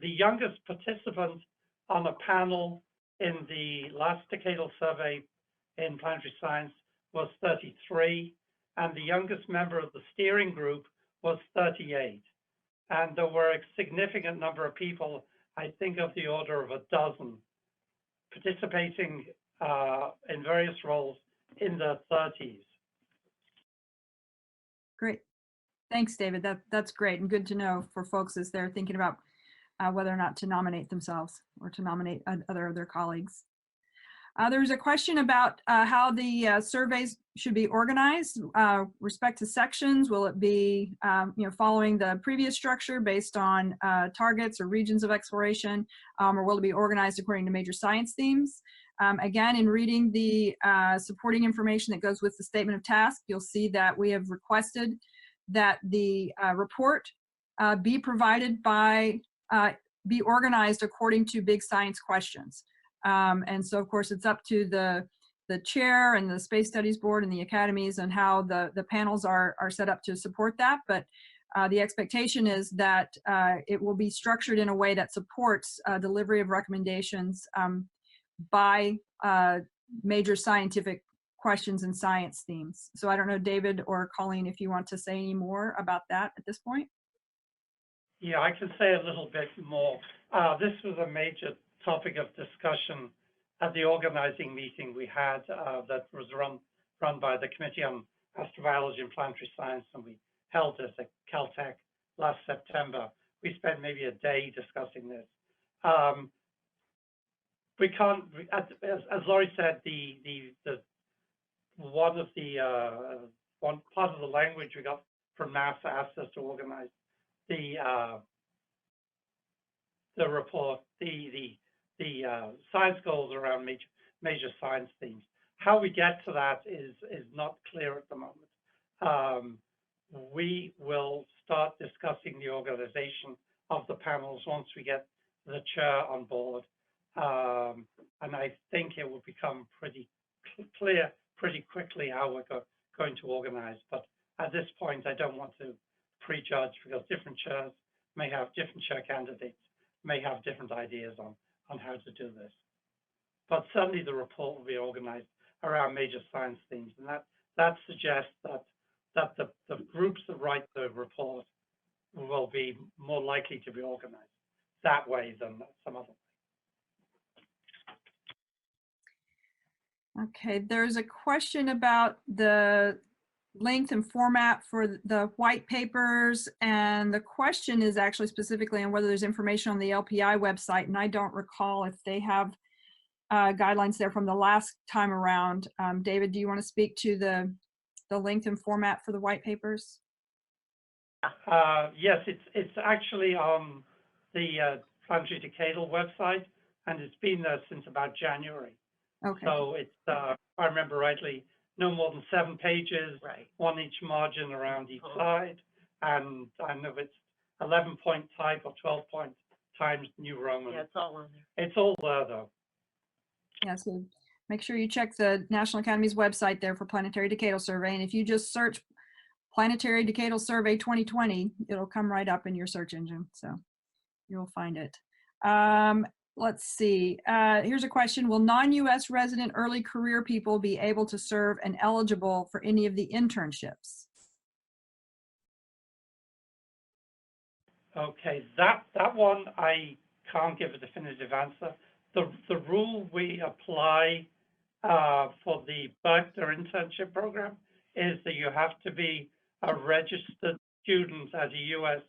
youngest participant on a panel in the last decadal survey in planetary science was 33, and the youngest member of the steering group was 38. And there were a significant number of people, I think of the order of a dozen, participating in various roles in their 30s. Great. Thanks, David. That's great and good to know for folks as they're thinking about whether or not to nominate themselves or to nominate other of their colleagues. There was a question about how the surveys should be organized. Respect to sections, will it be following the previous structure based on targets or regions of exploration, or will it be organized according to major science themes? Again, in reading the supporting information that goes with the statement of task, you'll see that we have requested that the report be provided by, be organized according to big science questions. And so, of course, it's up to the chair and the Space Studies Board and the academies and how the panels are set up to support that. But the expectation is that it will be structured in a way that supports delivery of recommendations by major scientific questions and science themes. So I don't know, David or Colleen, if you want to say any more about that at this point. Yeah, I can say a little bit more. This was a major topic of discussion at the organizing meeting we had that was run by the Committee on Astrobiology and Planetary Science, and we held this at Caltech last September. We spent maybe a day discussing this. We can't, as Laurie said, one part of the language we got from NASA asked us to organize the report, the science goals around major science themes. How we get to that is not clear at the moment. We will start discussing the organization of the panels once we get the chair on board. And I think it will become pretty clear pretty quickly how we're going to organize. But at this point, I don't want to prejudge, because different chairs may have different chair candidates, may have different ideas on how to do this. But certainly the report will be organized around major science themes, and that suggests that the groups that write the report will be more likely to be organized that way than some other way. Okay, there's a question about the length and format for the white papers, and the question is actually specifically on whether there's information on the LPI website, and I don't recall if they have guidelines there from the last time around. David, do you want to speak to the length and format for the white papers? Yes, it's actually on the Planetary Decadal website, and it's been there since about January. Okay. So it's, if I remember rightly, no more than 7 pages, Right. one each margin around each side, and I know it's 11-point type or 12-point Times New Roman. Yeah, it's all on there. It's all there, though. Yeah, so Make sure you check the National Academies website there for Planetary Decadal Survey. And if you just search Planetary Decadal Survey 2020, it'll come right up in your search engine. So you'll find it. Let's see. Here's a question. Will non-US resident early career people be able to serve and eligible for any of the internships? Okay, that one I can't give a definitive answer. The rule we apply for the Berkner internship program is that you have to be a registered student at a U.S.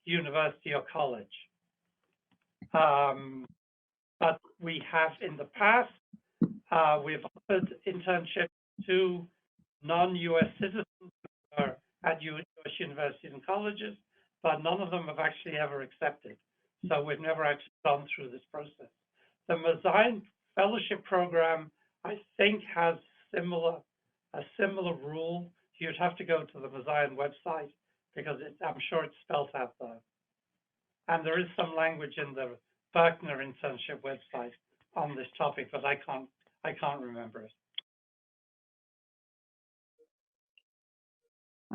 university or college. But we have in the past, we've offered internships to non-U.S. citizens who are at U.S. universities and colleges, but none of them have actually ever accepted. So we've never actually gone through this process. The Mazayan Fellowship Program, I think, has a similar rule. You'd have to go to the Mazayan website because I'm sure it's spelled out there. And there is some language in the Berkner internship website on this topic, but I can't remember it.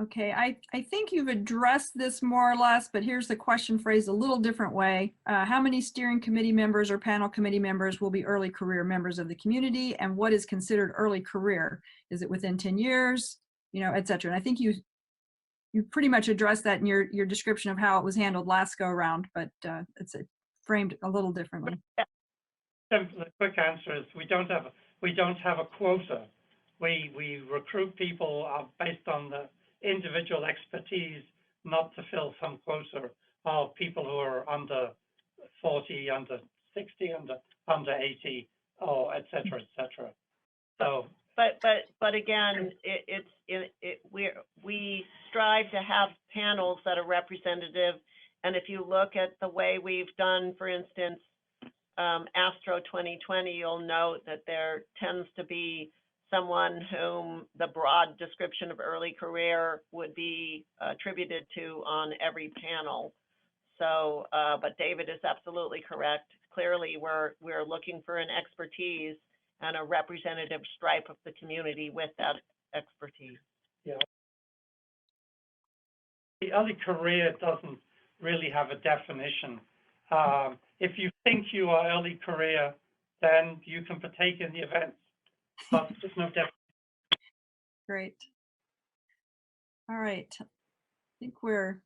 Okay, I think you've addressed this more or less, but here's the question phrased a little different way. How many steering committee members or panel committee members will be early career members of the community, and what is considered early career? Is it within 10 years, you know, et cetera? And I think you pretty much addressed that in your description of how it was handled last go around, but it's framed a little differently. The quick answer is we don't have a quota. We recruit people based on the individual expertise, not to fill some quota of people who are under 40, under 60, under 80, or et cetera, et cetera. So, but again, we strive to have panels that are representative. And if you look at the way we've done, for instance, Astro 2020, you'll note that there tends to be someone whom the broad description of early career would be attributed to on every panel. So, but David is absolutely correct. Clearly, we're looking for an expertise and a representative stripe of the community with that expertise. Yeah. The early career doesn't really have a definition. If you think you are early career, then you can partake in the events. But there's no definition. Great. All right. I think we're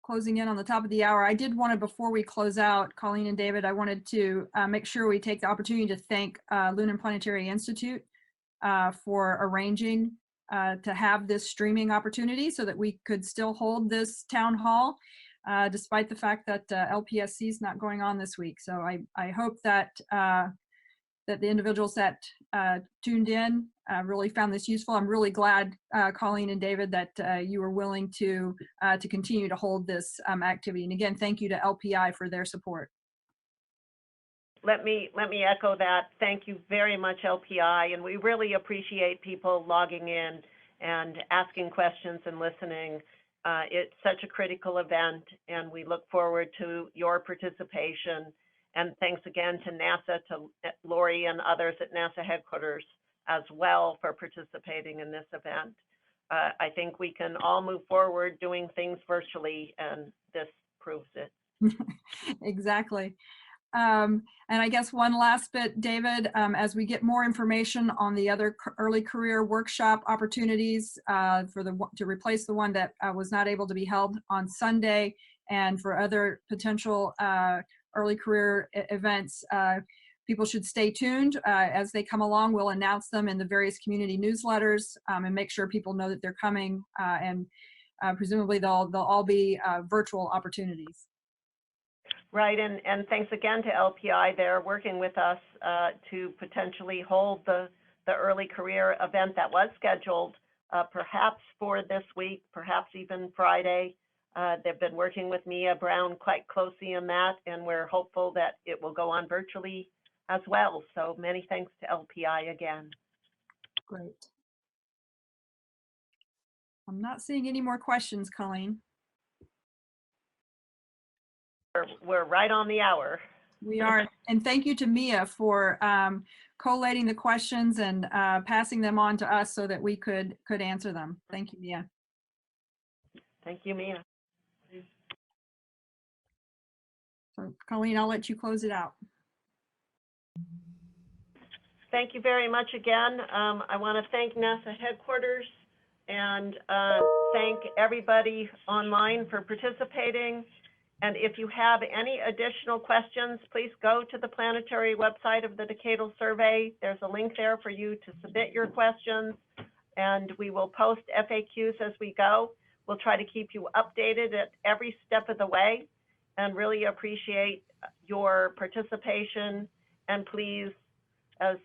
closing in on the top of the hour. I did want to, before we close out, Colleen and David, I wanted to make sure we take the opportunity to thank Lunar Planetary Institute for arranging to have this streaming opportunity so that we could still hold this town hall despite the fact that LPSC is not going on this week. So I hope that that the individuals that tuned in really found this useful. I'm really glad, Colleen and David, that you were willing to continue to hold this activity. And again, thank you to LPI for their support. Let me echo that. Thank you very much, LPI, and we really appreciate people logging in and asking questions and listening. It's such a critical event, and we look forward to your participation. And thanks again to NASA, to Lori and others at NASA headquarters as well for participating in this event. I think we can all move forward doing things virtually, and this proves it. Exactly. And I guess one last bit, David, as we get more information on the other early career workshop opportunities to replace the one that was not able to be held on Sunday, and for other potential early career events, people should stay tuned as they come along. We'll announce them in the various community newsletters and make sure people know that they're coming, and presumably they'll all be virtual opportunities. Right, and thanks again to LPI. They're working with us to potentially hold the early career event that was scheduled perhaps for this week, perhaps even Friday. They've been working with Mia Brown quite closely in that, and we're hopeful that it will go on virtually as well. So many thanks to LPI again. Great. I'm not seeing any more questions, Colleen. We're right on the hour. We are, and thank you to Mia for collating the questions and passing them on to us so that we could answer them. Thank you, Mia. Thank you, Mia. So Colleen, I'll let you close it out. Thank you very much again. I want to thank NASA headquarters and thank everybody online for participating. And if you have any additional questions, please go to the planetary website of the Decadal Survey. There's a link there for you to submit your questions, and we will post FAQs as we go. We'll try to keep you updated at every step of the way, and really appreciate your participation. And please, as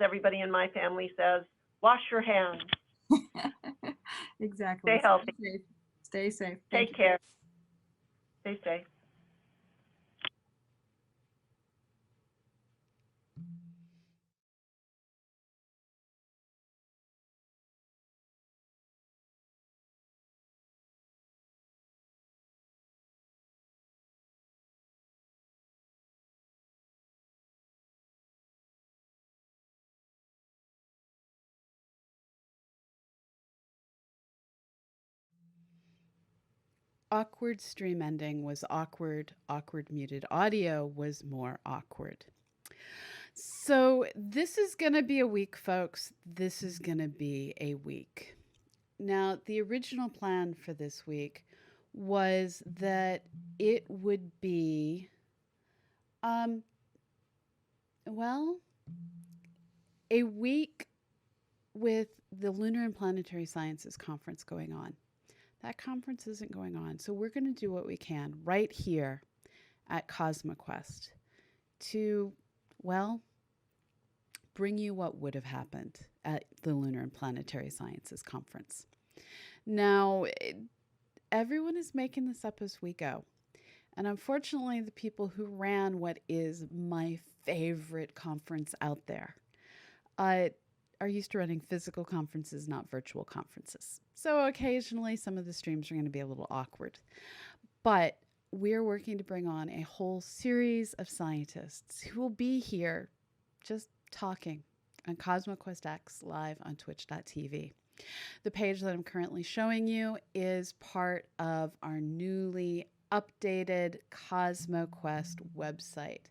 everybody in my family says, wash your hands. Exactly. Stay healthy. Stay safe. Take care. Stay safe. Awkward stream ending was awkward. Awkward muted audio was more awkward. So this is going to be a week, folks. This is going to be a week. Now, the original plan for this week was that it would be, well, a week with the Lunar and Planetary Sciences Conference going on. That conference isn't going on. So we're going to do what we can right here at CosmoQuest to, well, bring you what would have happened at the Lunar and Planetary Sciences Conference. Now, everyone is making this up as we go. And unfortunately, the people who ran what is my favorite conference out there are used to running physical conferences, not virtual conferences. So occasionally some of the streams are going to be a little awkward. But we're working to bring on a whole series of scientists who will be here just talking on CosmoQuest X live on twitch.tv. The page that I'm currently showing you is part of our newly updated CosmoQuest website.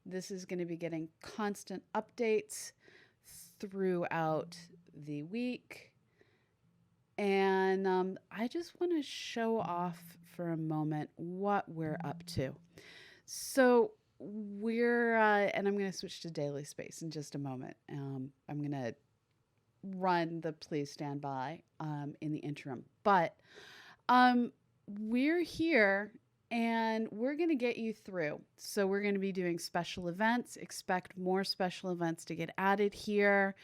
This is going to be getting constant updates throughout the week. And I just want to show off for a moment what we're up to. So we're, and I'm going to switch to daily space in just a moment. I'm going to run the please stand by in the interim. But we're here and we're going to get you through. So we're going to be doing special events. Expect more special events to get added here.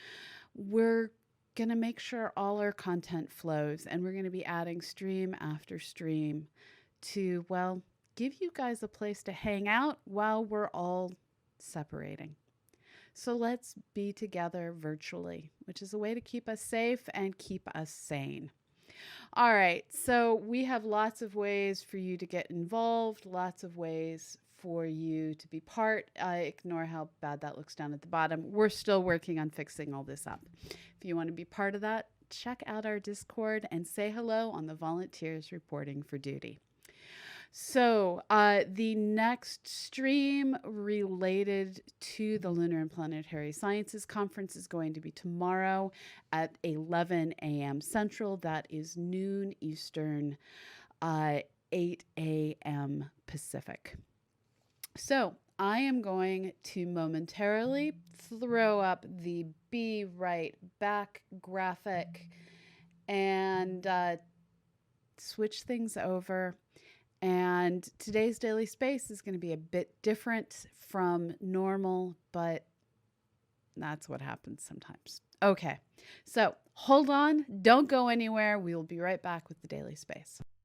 We're going to make sure all our content flows, and we're going to be adding stream after stream to, well, give you guys a place to hang out while we're all separating. So let's be together virtually, which is a way to keep us safe and keep us sane. All right, so we have lots of ways for you to get involved, lots of ways for you to be part. Ignore how bad that looks down at the bottom. We're still working on fixing all this up. If you want to be part of that, check out our Discord and say hello on the volunteers reporting for duty. So the next stream related to the Lunar and Planetary Sciences Conference is going to be tomorrow at 11 a.m. Central. That is noon Eastern, 8 a.m. Pacific. So I am going to momentarily throw up the Be Right Back graphic and switch things over. And today's daily space is going to be a bit different from normal, but that's what happens sometimes. Okay, so hold on, don't go anywhere. We will be right back with the daily space.